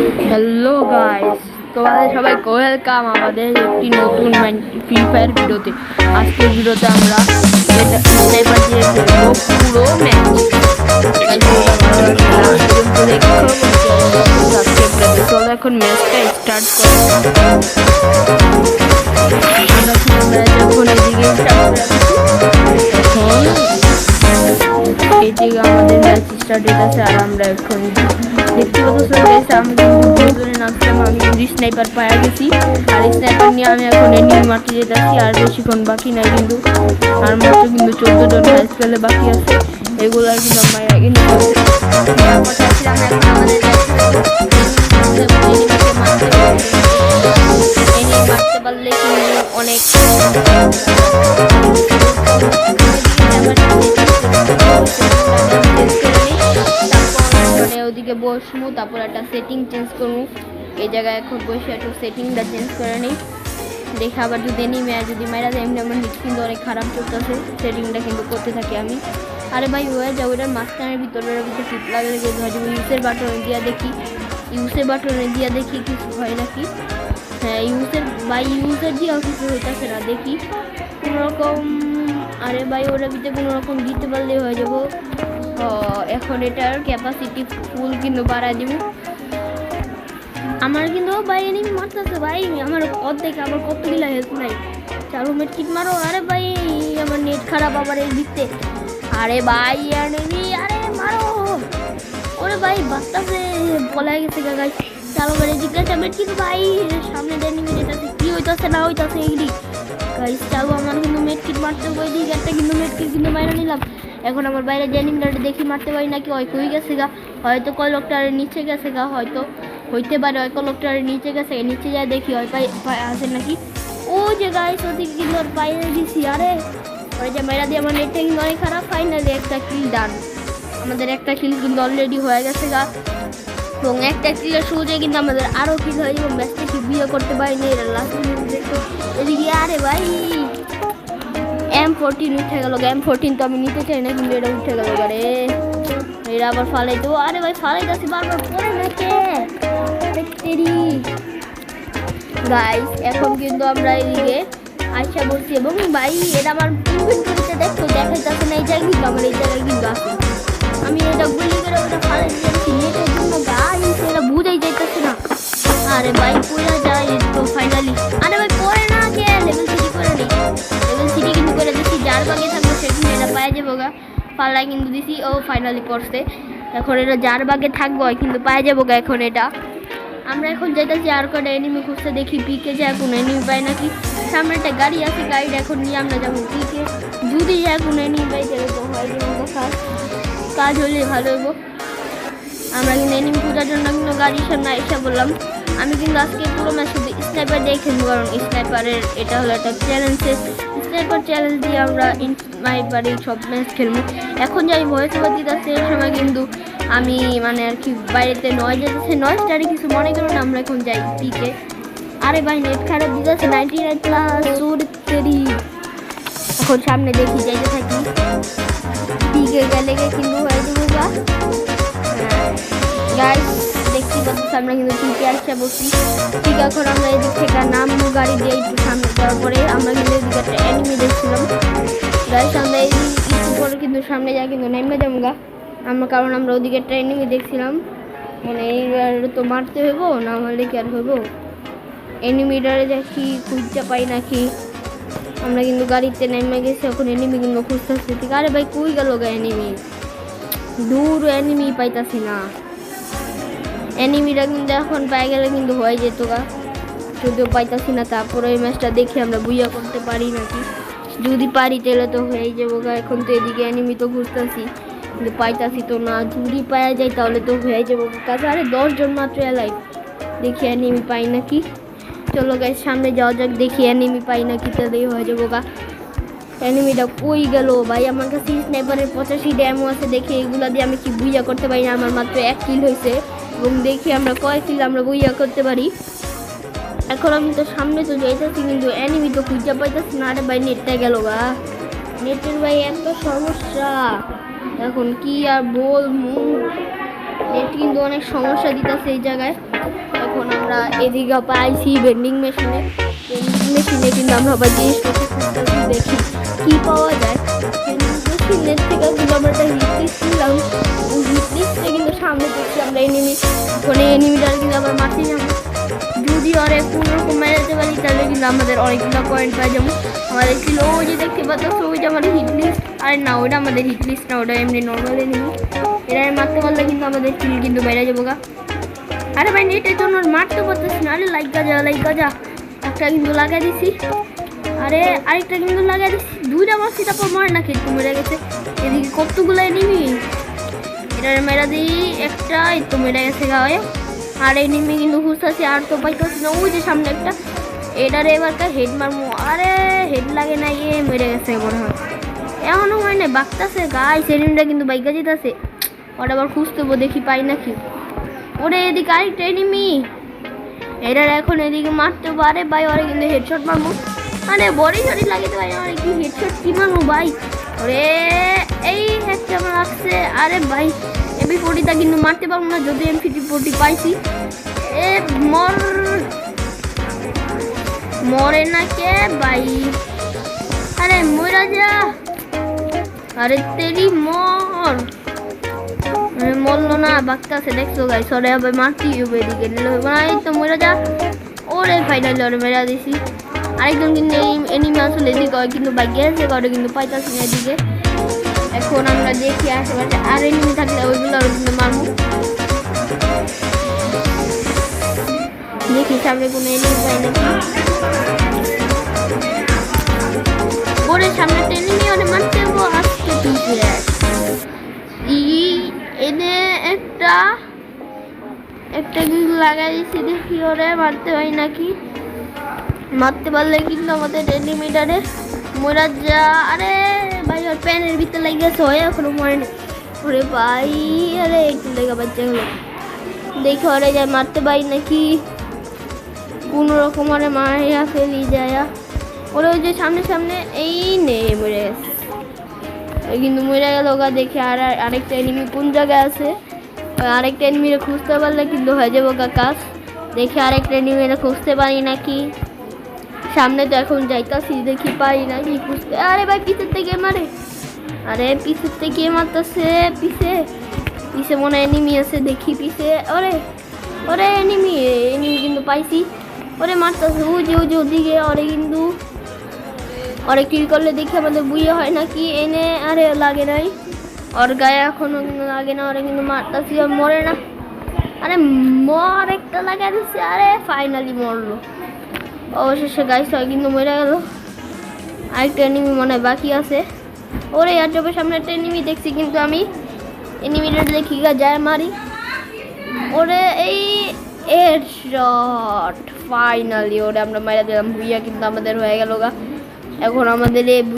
Hello guys, তোমাদের সবাইকে welcome আমাদের একটি নতুন ফ্রি ফায়ার ভিডিওতে। আজকের ভিডিওতে আমরা স্নাইপার দিয়ে খেলবো পুরো ম্যাচ। চলো এখন ম্যাচটা স্টার্ট করো। আমরা যখন এদিকে এখন এদিকে আমাদের ম্যাচ স্টার্ট হয়েছে আর আমরা এখন দেখতে পাচ্ছি আমি নামছিলাম, আমি স্নাইপার পাওয়া গেছি আর স্নাইপার নিয়ে আমি এখন এনিমি মারতে যেতেছি। আর বেশিক্ষণ বাকি নাই কিন্তু, আর মাত্র কিন্তু 14 জন ম্যাচ খেলে বাকি আছে। এগুলো আর কিন্তু আমরা এনিমি মারতে পারলে কিন্তু অনেক ওদিকে বসবো, তারপর একটা সেটিং চেঞ্জ করবো। এই জায়গায় এখন বসে একটু সেটিংটা চেঞ্জ করে নিই, দেখে আবার যদি এনিমি যদি মারা যায়। এমনি আমার নিচ কিন্তু অনেক খারাপ চলতেছে, সেটিংটা কিন্তু করতে থাকি আমি। আরে ভাই হয়ে যাও, ওটার মাঝখানের ভিতরে ফিট লাগলে যে ইউসের বাটনে দিয়া দেখি, ইউসের বাটনে দিয়া দেখি কিছু হয় নাকি। হ্যাঁ ইউসের দিয়েও কিছু হইতেছে না, দেখি কোনোরকম। আরে ভাই ওরা ভিতরে কোনোরকম দিতে পারলেই হয়ে যাবো। এখন এটার ক্যাপাসিটি ফুল কিন্তু বাড়ায় দিব। আমার কিন্তু ভাই এনিমি মারতেছে ভাই, আমার অর্ধেক আবার কতগুলা হেল্প নাই। চালু মেট কিট মারো। আরে ভাই আমার নেট খারাপ আবার এই দিতে। আরে ভাই এনিমি, আরে মারো। ওরে ভাই বাচ্চাছে বলা গেছে গাই। চালু করে জিজ্ঞাসা মেট কিট ভাই সামনে এনিমি যেটাতে কি হইতাছে না হইতাছে এগুলি গাইস। চালু আমার কিন্তু মেট কিট মারতে ওই দিকে একটা কিন্তু মেট কিট কিন্তু মাইরা নিলাম। এখন আমার বাইরে যে এনিমিটারে দেখি মারতে পারি নাকি, ওই কই গেছে গা, হয়তো কলকটারের নিচে গেছে গা, হয়তো হইতে পারে ওই কলকটারের নিচে গেছে। নিচে যায় দেখি হয় পাই আছে নাকি। ও যে গাইস ওদিকে কিন্তু ওর বাইরে দিছি। আরে ওই যে মেরা দিয়ে আমার নেটটা কিন্তু অনেক খারাপ। ফাইনালি একটা কিল ডান, আমাদের একটা কিল কিন্তু অলরেডি হয়ে গেছে গা। এবং একটা কিলের সুযোগে কিন্তু আমাদের আরও কিল হয়ে যাবে। ম্যাচটা কি বিয়ে করতে পারিনি এরা লাস্ট দেখো এদিকে। আরে ভাই M14 উঠে গেল। M14 তো আমি নিতে চাই না, কিন্তু এটা উঠে গেল। আরে এরা আবার ফালাই দেবো। আরে ভাই ফালাই যাচ্ছি বারবার পরে নাকি গাইস। এখন কিন্তু আমরা এদিকে আইসা বলছি এবং ভাই এটা আমার ইনভেন্টরিতে দেখো দেখাইতেছে না। এই জায়গায় কিন্তু আমার এই জায়গায় কিন্তু আছে। আমি এটা গুলি করে ওটা ফালাই দিয়েছি নেটের জন্য গাইস, এটা বুঝাই যাইতেছে না। আরে ভাই পুরা যায় তো ফাইনালি। আরে ভাই পরে না কে লেভেল 3 করে নি, লেভেল 3 কিন্তু করে দিছি। যার বাগে থাকবে সেদিন এটা পায়ে যাবো গা। পাল্লাই কিন্তু দিছি, ও ফাইনালি করছে। এখন এটা যার বাগে থাকবো কিন্তু পায়ে যাবো গা। এখন এটা আমরা এখন যেতেছি আর কটা এনিমি খুঁজতে, দেখি পিকে যায় কোনো এনিমি পাই নাকি। সামনে একটা গাড়ি আছে, গাড়িটা এখন নিয়ে আমরা যাবো পিকে। যদি যায় কোনো এনিমি পাই তাহলে তো হয় কাজ হলে ভালো হইব। আমরা কিন্তু এনিমি খোঁজার জন্য কিন্তু গাড়ির সামনে এসে বললাম। আমি কিন্তু আজকে পুরো ম্যাচ শুধু স্নাইপার দিয়ে খেলবো, কারণ স্নাইপারের এটা হলো একটা চ্যালেঞ্জ। স্নাইপার চ্যালেঞ্জ দিয়ে আমরা স্নাইপারে সব ম্যাচ খেলবো। এখন যে আমি ভয়েস ওভার দিতেছি এই সময় কিন্তু আমি মানে আর কি বাইরেতে নয় যেতেছে, নয় স্টারে কিছু মনে করো না। আমরা এখন যাই পিকে। আরে ভাই নেট খারাপ দিতেছে 99+। এখন সামনে দেখি যাইতে থাকি, পিকে গেলে কিন্তু হয়ে যাবো গা। গাইস দেখতে পাচ্ছি আমরা কিন্তু পিকে আসছে বসি। ঠিক এখন আমরা এদিক থেকে নামবো গাড়ি দিয়ে একটু সামনে যাওয়ার পরে। আমরা কিন্তু এদিকে একটা এনিমি দেখছিলাম গাইস। আমরা এই একটু পরে কিন্তু সামনে যাই কিন্তু নেমে যাবো গা আমরা, কারণ আমরা ওদিকে একটা এনিমি দেখছিলাম। মানে এইবার তো মারতে হইব, না মারলে কি আর হইব। এনিমিটারে দেখি খুঁজতে পাই নাকি। আমরা কিন্তু গাড়িতে নেমে গেছি, এখন এনিমি কিন্তু খুঁজতেছি। ঠিক আরে ভাই কই গেল গা এনিমি, দূর এনিমি পাইতাছি না। এনিমিটা কিন্তু এখন পাই গেলে কিন্তু হয়ে যেত গা, যদিও পাইতাছি না। তারপরে এই ম্যাচটা দেখি আমরা বুইয়া করতে পারি নাকি। যদি পারি তাহলে তো হয়ে যাবো গা। এখন তো এদিকে এনিমি তো খুঁজতেছি কিন্তু পাইতাছি তো না। যদি পাওয়া যায় তাহলে তো হয়ে যাবো কাছে। আরে 10 জন মাত্র এলাই, দেখি এনিমি পাই নাকি। চলো গাইস সামনে যাওয়া যাক, দেখি এনিমি পাই নাকি, তাহলেই হয়ে যাবো গা। এনিমিটা কই গেল ভাই? আমার কাছে স্নাইপারের 85 ড্যামো আছে, দেখি এগুলা দিয়ে আমি কি বুইয়া করতে পারি না। আমার মাত্র 1 কিল হয়েছে এবং দেখি আমরা কয় কিল আমরা বুইয়া করতে পারি। এখন আমি তো সামনে তো যাইতেছি কিন্তু এনিমি তো খুঁজে পাইতেছি না। আরে ভাই নেটটা গেল গা, নেটের ভাই এত সমস্যা, এখন কি আর বলবো। নেট কিন্তু অনেক সমস্যা দিতেছে এই জায়গায়। এখন আমরা এদিকে পাইছি ভেন্ডিং মেশিনে কিন্তু আমরা আবার জিনিসপত্র খুঁজতেছি, দেখি কি পাওয়া যায়। মেশিনের থেকে কিন্তু আমরা একটা হিট লিস্ট নিলাম, হিট লিস্টে কিন্তু সামনে দেখছি আমরা এনিমি, ওখানে এনিমিটার কিন্তু আমরা মারতে যাবো। যদি অনেক কোনোরকম মেরে যেতে পারি তাহলে কিন্তু আমাদের অনেকগুলো পয়েন্ট পাই যাবো। আমাদের কিলো ওই যে দেখতে পাচ্ছ, ওই যে আমাদের হিট লিস্ট। আর না, ওটা আমাদের হিট লিস্ট না, ওটা এমনি নর্মাল এনিমি। এরা মারতে পারলে কিন্তু আমাদের কিল কিন্তু বেড়ে যাবো গা। আরে ভাই নেটের জন্য মারতে পারতেছি না। আরে লাইক গাজা একটা কিন্তু লাগাই দিছি, আরে আরেকটা কিন্তু লাগাই দিছি, দুইটা মারছি তারপর মরে না, কিন্তু মেরে গেছে। এদিকে কতগুলো এনিমি, এটা মেরা দিই একটা, এই তো মেরে গেছে গায়ে। আর এনিমি কিন্তু খুঁজতেছি, আর তো পাইতেছি না। ওই যে সামনে একটা, এটারে এবার হেড মারমু। আরে হেড লাগে না, এ মেরে গেছে মনে হয়, এখনো হয় না, বাগতাছে গাইস। এনিমিটা কিন্তু বাইকা যেতেছে, ওটা আবার খুঁজতে দেখি পাই নাকি। ওরে এদিকে আরেকটা এনিমি, এটার এখন এদিকে মারতে পারে ভাই, ওরে কিন্তু হেডশট মারবো। আরে বডি শডি লাগিতে পারি, ওরে কি হেডশট কি মারবো ভাই। ওরে এই একটা লাগছে। আরে ভাই MP40টা কিন্তু মারতে পারবো না, যদি MP40 পাইছি। এ মরে না কে ভাই, আরে মরা যা। আরে তেরি মরলো না, বাচ্চাছে দেখছো গাইস। ওরে আবার মারতে হবে, এদিকে এই তো মরে যা। ওরে ফাইনালি ওরে মেরা দিছি। আরেকজন কিন্তু এনিমি আসলে এদিকে কিন্তু বাইকে আছে, ওরে কিন্তু পাইতাছি না এদিকে। এখন আমরা দেখি আশেপাশে আর এনিমি থাকলে ওইগুলো কিন্তু মারবো। দেখি সামনে কোনো এনিমি পাই নাকি। ওরে সামনে এনিমি, ওরে মারতে হবো আজকে পিছিয়ে। এনে একটা কিন্তু লাগাই দিচ্ছি, দেখি ওরে মারতে হয় নাকি। মারতে পারলে কিন্তু আমাদের এনিমিটারে মরা যা। আরে ভাই ওর প্যানের ভিতরে লেগে গেছে, হয়ে এখনো মরেনি। ওরে ভাই আরে একটু লেগে বাচ্চা হলো, দেখি ওরে যায় মারতে পারি নাকি কোনো রকম। ওরে মারিয়া ফেলি যায়, ওরে ওই যে সামনে এই নে মরে গেছে, কিন্তু মরে গেল গা। দেখে আর আরেকটা এনিমি কোন জায়গায় আছে, আরেকটা এনিমিরে খুঁজতে পারলে কিন্তু হয়ে যাবো গা কাজ। দেখে আরেকটা এনিমিরে খুঁজতে পারি নাকি, সামনে তো এখন যাইতাছি, দেখি পারি নাকি খুঁজতে। আরে ভাই পিছের থেকে মারে, আরে পিছের থেকে মারতেছে, পিছে মনে এনিমি আছে, দেখি পিছে। ওরে এনিমি কিন্তু পাইছি। ওরে মারতেছে ওই যে ওদিকে, ওরে কিল করলে দেখি আমাদের বুঝে হয় নাকি এনে। আরে লাগে নাই, ওর গায়ে এখনো কিন্তু লাগে না, ওরে কিন্তু মারতেছি, মরে না। আরে একটা লাগা দিচ্ছে, আরে ফাইনালি মরলো অবশেষে গাইস। হয় কিন্তু মরে গেল। আরেকটা এনিমি মনে হয় বাকি আছে। ওরে আর চোখের সামনে একটা এনিমি দেখছি, কিন্তু আমি এনিমিটা দেখি যায় মারি। ওরে এই এর শট, ফাইনালি ওরে আমরা মারা দিলাম, ভুইয়া কিন্তু আমাদের হয়ে গেল গা। এখন আমাদের